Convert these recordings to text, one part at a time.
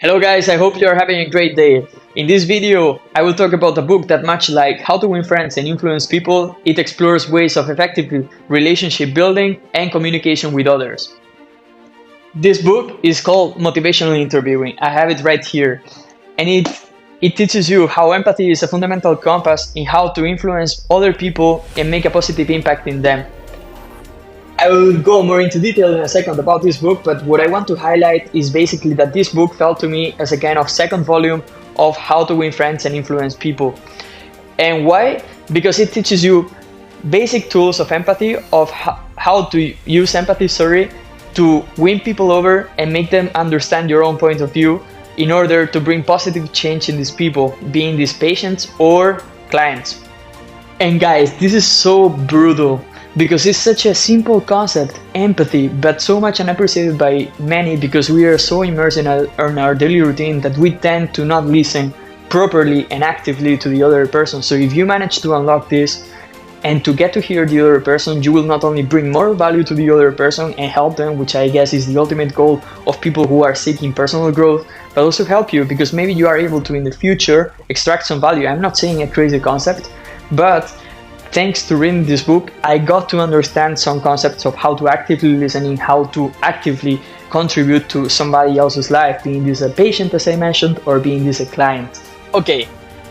Hello guys, I hope you are having a great day. In this video, I will talk about a book that much like How to Win Friends and Influence People, it explores ways of effective relationship building and communication with others. This book is called Motivational Interviewing. I have it right here. And it teaches you how empathy is a fundamental compass in how to influence other people and make a positive impact in them. I will go more into detail in a second about this book, but what I want to highlight is basically that this book felt to me as a kind of second volume of How to Win Friends and Influence People. And why? Because it teaches you basic tools of empathy, of how to use empathy, to win people over and make them understand your own point of view in order to bring positive change in these people, being these patients or clients. And guys, this is so brutal because it's such a simple concept, empathy, but so much unappreciated by many because we are so immersed in our daily routine that we tend to not listen properly and actively to the other person. So if you manage to unlock this and to get to hear the other person, you will not only bring more value to the other person and help them, which I guess is the ultimate goal of people who are seeking personal growth, but also help you because maybe you are able to in the future extract some value. I'm not saying a crazy concept, but thanks to reading this book, I got to understand some concepts of how to actively listen and how to actively contribute to somebody else's life, being this a patient as I mentioned, or being this a client. Okay,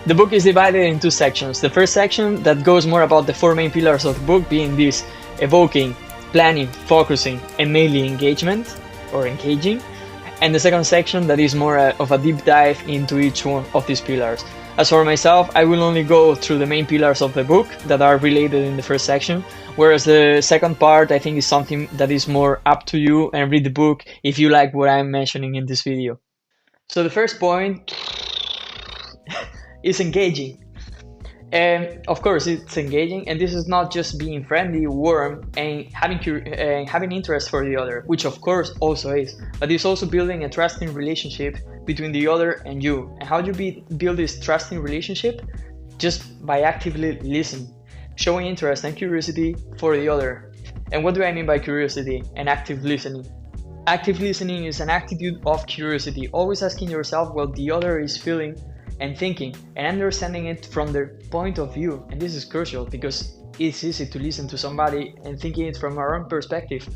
the book is divided in two sections. The first section that goes more about the four main pillars of the book, being this evoking, planning, focusing, and mainly engagement or engaging. And the second section that is more of a deep dive into each one of these pillars. As for myself, I will only go through the main pillars of the book that are related in the first section, whereas the second part I think is something that is more up to you and read the book if you like what I'm mentioning in this video. So the first point is engaging. And of course it's engaging, and this is not just being friendly, warm, and having interest for the other, which of course also is, but it's also building a trusting relationship between the other and you. And how do you build this trusting relationship? Just by actively listening, showing interest and curiosity for the other. And what do I mean by curiosity and active listening? Active listening is an attitude of curiosity, always asking yourself what the other is feeling and thinking, and understanding it from their point of view. And this is crucial because it's easy to listen to somebody and thinking it from our own perspective,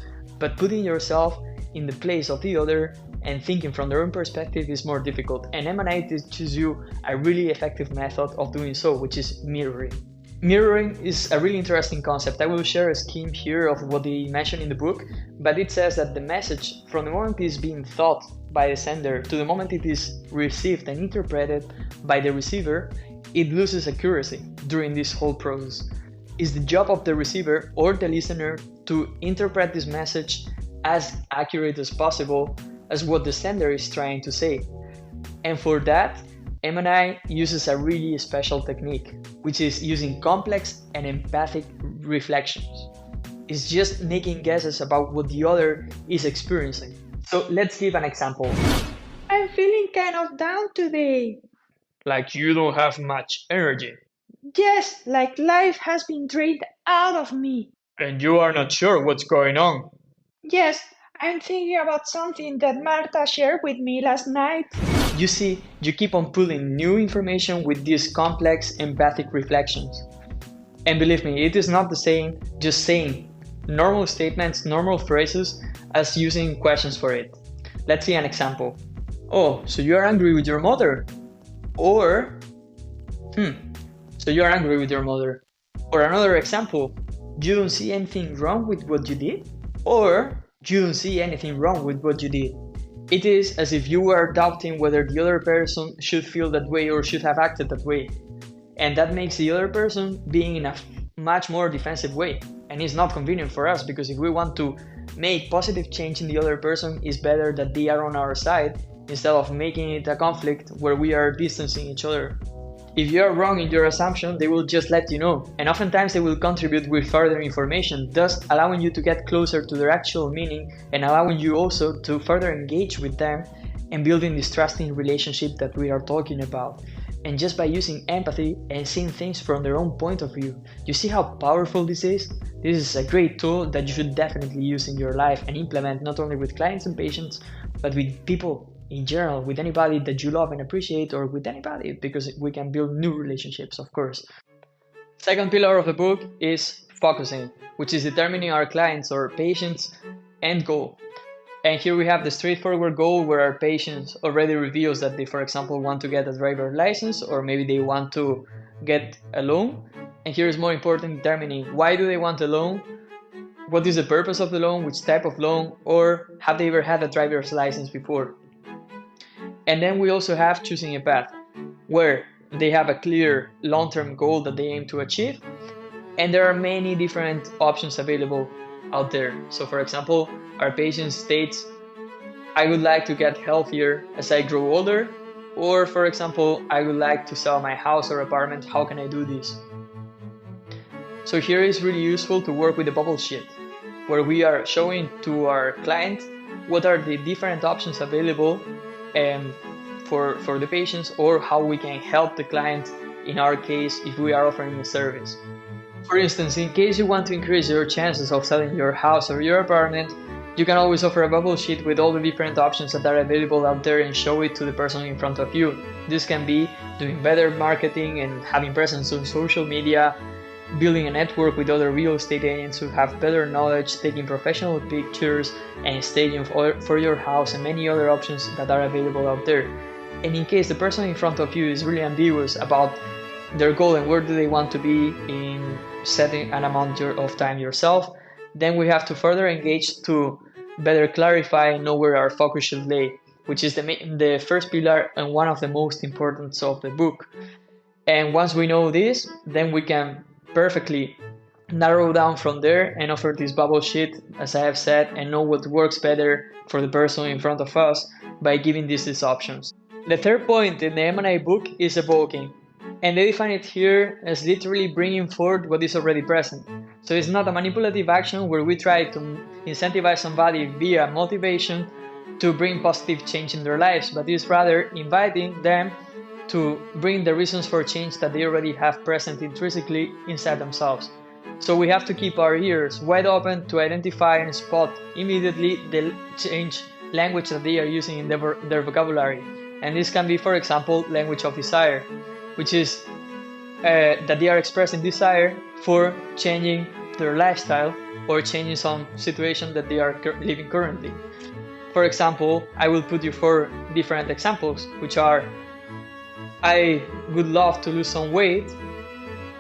but putting yourself in the place of the other and thinking from their own perspective is more difficult. And M&I teaches you a really effective method of doing so, which is mirroring. Mirroring is a really interesting concept. I will share a scheme here of what they mention in the book, but it says that the message from the moment it is being thought by the sender to the moment it is received and interpreted by the receiver, it loses accuracy during this whole process. It's the job of the receiver or the listener to interpret this message as accurate as possible as what the sender is trying to say. And for that, M&I uses a really special technique, which is using complex and empathic reflections. It's just making guesses about what the other is experiencing. So let's give an example. I'm feeling kind of down today. Like you don't have much energy. Yes, like life has been drained out of me. And you are not sure what's going on. Yes, I'm thinking about something that Marta shared with me last night. You see, you keep on pulling new information with these complex empathic reflections. And believe me, it is not the same just saying normal statements, normal phrases, as using questions for it. Let's see an example. Oh, so you are angry with your mother? Or, so you are angry with your mother. Or another example, you don't see anything wrong with what you did? Or, you don't see anything wrong with what you did. It is as if you are doubting whether the other person should feel that way or should have acted that way. And that makes the other person being in a much more defensive way. And it's not convenient for us because if we want to make positive change in the other person, it's better that they are on our side instead of making it a conflict where we are distancing each other. If you are wrong in your assumption, they will just let you know, and oftentimes they will contribute with further information, thus allowing you to get closer to their actual meaning and allowing you also to further engage with them and building this trusting relationship that we are talking about. And just by using empathy and seeing things from their own point of view, you see how powerful this is? This is a great tool that you should definitely use in your life and implement not only with clients and patients, but with people in general, with anybody that you love and appreciate, or with anybody, because we can build new relationships, of course. Second pillar of the book is focusing, which is determining our clients or patients' end goal. And here we have the straightforward goal where our patient already reveals that they, for example, want to get a driver license, or maybe they want to get a loan. And here is more important, determining why do they want a loan, what is the purpose of the loan, which type of loan, or have they ever had a driver's license before. And then we also have choosing a path, where they have a clear long-term goal that they aim to achieve, and there are many different options available out there. So for example, our patient states, I would like to get healthier as I grow older, or for example, I would like to sell my house or apartment, how can I do this? So here it's really useful to work with the bubble sheet, where we are showing to our client what are the different options available for the patients, or how we can help the client in our case if we are offering a service. For instance, in case you want to increase your chances of selling your house or your apartment, you can always offer a bubble sheet with all the different options that are available out there and show it to the person in front of you. This can be doing better marketing and having presence on social media, building a network with other real estate agents who have better knowledge, taking professional pictures, and staging for your house, and many other options that are available out there. And in case the person in front of you is really ambiguous about their goal and where do they want to be in setting an amount of time yourself, then we have to further engage to better clarify and know where our focus should lay, which is the first pillar and one of the most important of the book. And once we know this, then we can perfectly narrow down from there and offer this bubble sheet, as I have said, and know what works better for the person in front of us by giving these options. The third point in the M&A book is evoking, and they define it here as literally bringing forward what is already present. So it's not a manipulative action where we try to incentivize somebody via motivation to bring positive change in their lives, but it's rather inviting them to bring the reasons for change that they already have present intrinsically inside themselves. So we have to keep our ears wide open to identify and spot immediately the change language that they are using in their vocabulary. And this can be, for example, language of desire, which is that they are expressing desire for changing their lifestyle or changing some situation that they are living currently. For example, I will put you 4 different examples, which are: I would love to lose some weight,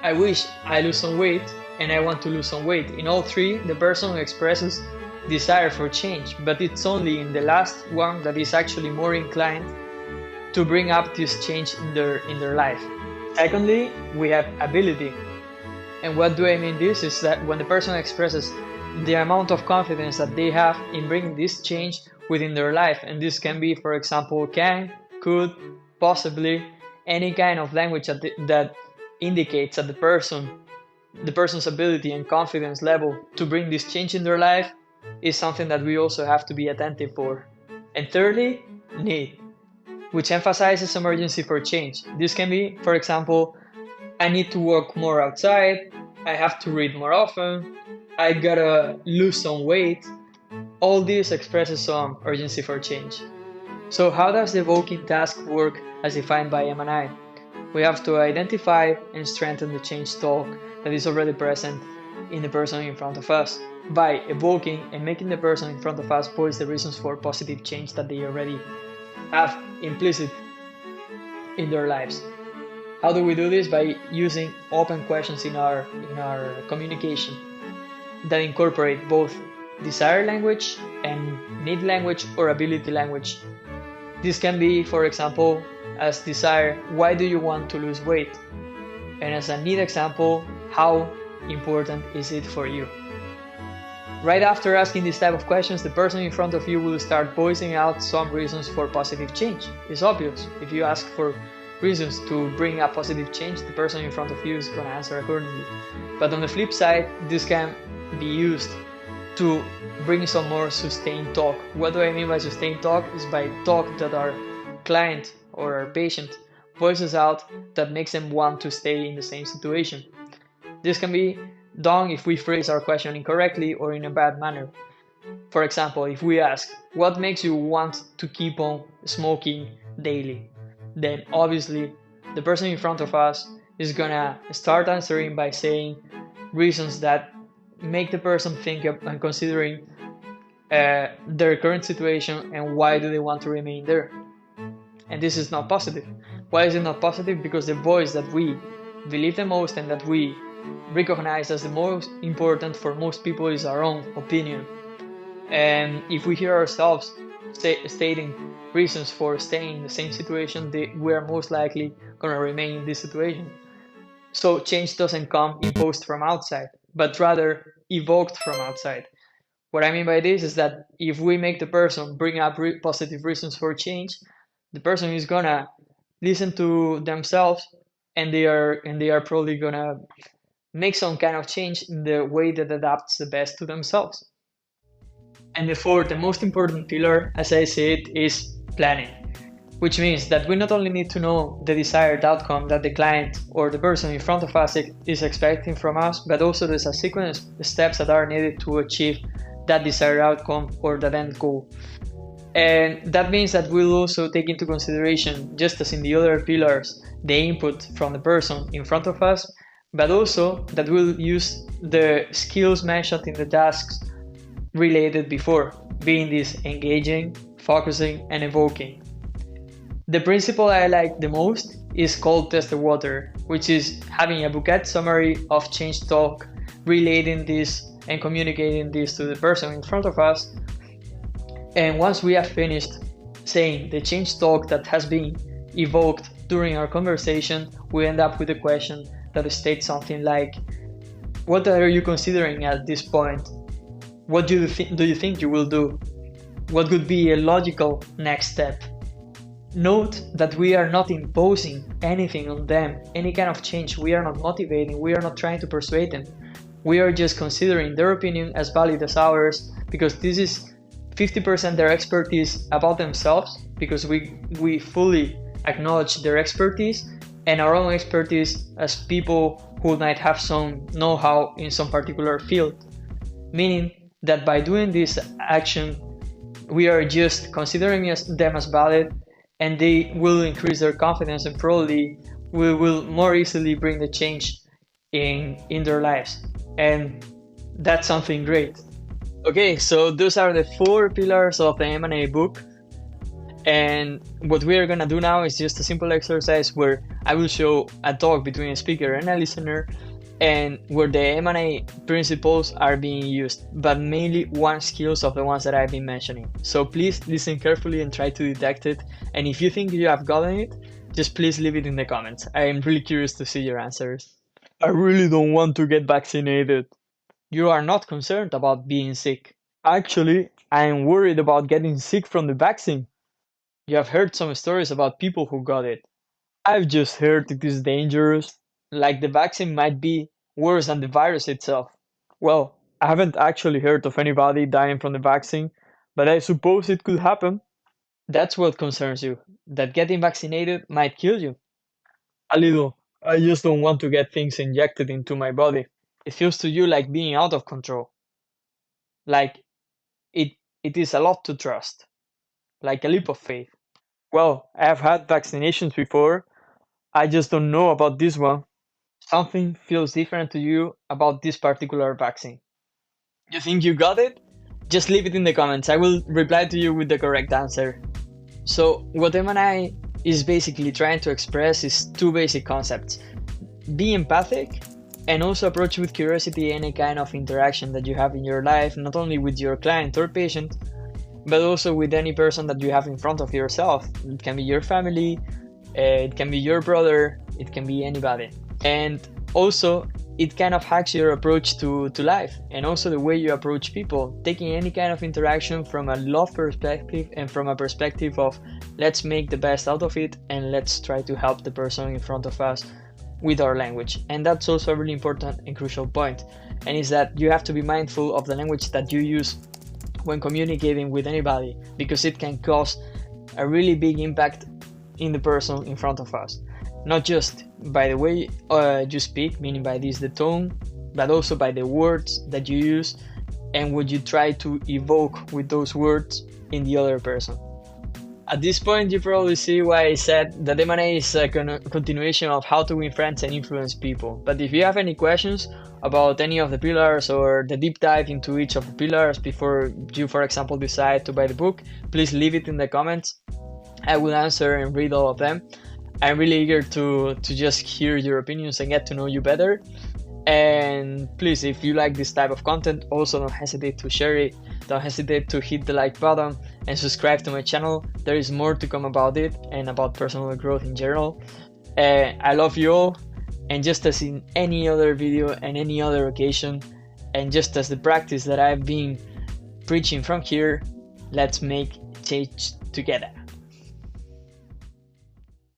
I wish I lose some weight, and I want to lose some weight. In all 3, the person expresses desire for change, but it's only in the last one that is actually more inclined to bring up this change in their life. Secondly, we have ability. And what do I mean this is that when the person expresses the amount of confidence that they have in bringing this change within their life, and this can be, for example, can, could, possibly, any kind of language that indicates that the person's ability and confidence level to bring this change in their life is something that we also have to be attentive for. And thirdly, need, which emphasizes emergency for change. This can be, for example, I need to walk more outside, I have to read more often, I gotta lose some weight. All this expresses some urgency for change. So how does the evoking task work as defined by M&I? We have to identify and strengthen the change talk that is already present in the person in front of us by evoking and making the person in front of us voice the reasons for positive change that they already have implicit in their lives. How do we do this? By using open questions in our communication that incorporate both desire language and need language or ability language. This can be, for example, as desire, why do you want to lose weight? And as a need example, how important is it for you? Right after asking this type of questions, the person in front of you will start voicing out some reasons for positive change. It's obvious. If you ask for reasons to bring a positive change, the person in front of you is going to answer accordingly. But on the flip side, this can be used to bring some more sustained talk. What do I mean by sustained talk? Is by talk that our client or our patient voices out that makes them want to stay in the same situation. This can be done if we phrase our question incorrectly or in a bad manner. For example, if we ask, what makes you want to keep on smoking daily? Then obviously the person in front of us is gonna start answering by saying reasons that make the person think and considering their current situation and why do they want to remain there. And this is not positive. Why is it not positive? Because the voice that we believe the most and that we recognize as the most important for most people is our own opinion. And if we hear ourselves stating reasons for staying in the same situation, we are most likely going to remain in this situation. So change doesn't come imposed from outside, but rather evoked from outside. What I mean by this is that if we make the person bring up positive reasons for change, the person is gonna listen to themselves, and they are probably gonna make some kind of change in the way that adapts the best to themselves. And the fourth and most important pillar, as I said, is planning, which means that we not only need to know the desired outcome that the client or the person in front of us is expecting from us, but also there's a sequence of steps that are needed to achieve that desired outcome or that end goal. And that means that we'll also take into consideration, just as in the other pillars, the input from the person in front of us, but also that we'll use the skills mentioned in the tasks related before, being this engaging, focusing, and evoking. The principle I like the most is called test the water, which is having a bouquet summary of change talk, relating this and communicating this to the person in front of us. And once we have finished saying the change talk that has been evoked during our conversation, we end up with a question that states something like, what are you considering at this point? What do you think you will do? What could be a logical next step? Note that we are not imposing anything on them, any kind of change. We are not motivating, we are not trying to persuade them. We are just considering their opinion as valid as ours, because this is 50% their expertise about themselves, because we fully acknowledge their expertise, and our own expertise as people who might have some know-how in some particular field. Meaning that by doing this action, we are just considering them as valid, and they will increase their confidence, and probably we will more easily bring the change in their lives. And that's something great. Okay, so those are the 4 pillars of the M&A book. And what we are gonna do now is just a simple exercise where I will show a talk between a speaker and a listener, and where the M&A principles are being used, but mainly one skills of the ones that I've been mentioning. So please listen carefully and try to detect it. And if you think you have gotten it, just please leave it in the comments. I am really curious to see your answers. I really don't want to get vaccinated. You are not concerned about being sick. Actually, I am worried about getting sick from the vaccine. You have heard some stories about people who got it. I've just heard it is dangerous, like the vaccine might be worse than the virus itself. Well, I haven't actually heard of anybody dying from the vaccine, but I suppose it could happen. That's what concerns you, that getting vaccinated might kill you. A little. I just don't want to get things injected into my body. It feels to you like being out of control. Like it is a lot to trust. Like a leap of faith. Well, I have had vaccinations before. I just don't know about this one. Something feels different to you about this particular vaccine. You think you got it? Just leave it in the comments. I will reply to you with the correct answer. So, what M&I is basically trying to express is 2 basic concepts. Be empathic, and also approach with curiosity any kind of interaction that you have in your life, not only with your client or patient, but also with any person that you have in front of yourself. It can be your family, it can be your brother, it can be anybody. And also, it kind of hacks your approach to life, and also the way you approach people, taking any kind of interaction from a love perspective and from a perspective of let's make the best out of it and let's try to help the person in front of us with our language. And that's also a really important and crucial point, and is that you have to be mindful of the language that you use when communicating with anybody, because it can cause a really big impact in the person in front of us. Not just by the way you speak, meaning by this the tone, but also by the words that you use, and what you try to evoke with those words in the other person. At this point, you probably see why I said that M&A is a continuation of how to win friends and influence people. But if you have any questions about any of the pillars or the deep dive into each of the pillars before you, for example, decide to buy the book, please leave it in the comments. I will answer and read all of them. I'm really eager to just hear your opinions and get to know you better. And please, if you like this type of content, also don't hesitate to share it. Don't hesitate to hit the like button and subscribe to my channel. There is more to come about it and about personal growth in general. I love you all, and just as in any other video and any other occasion, and just as the practice that I've been preaching from here, let's make change together.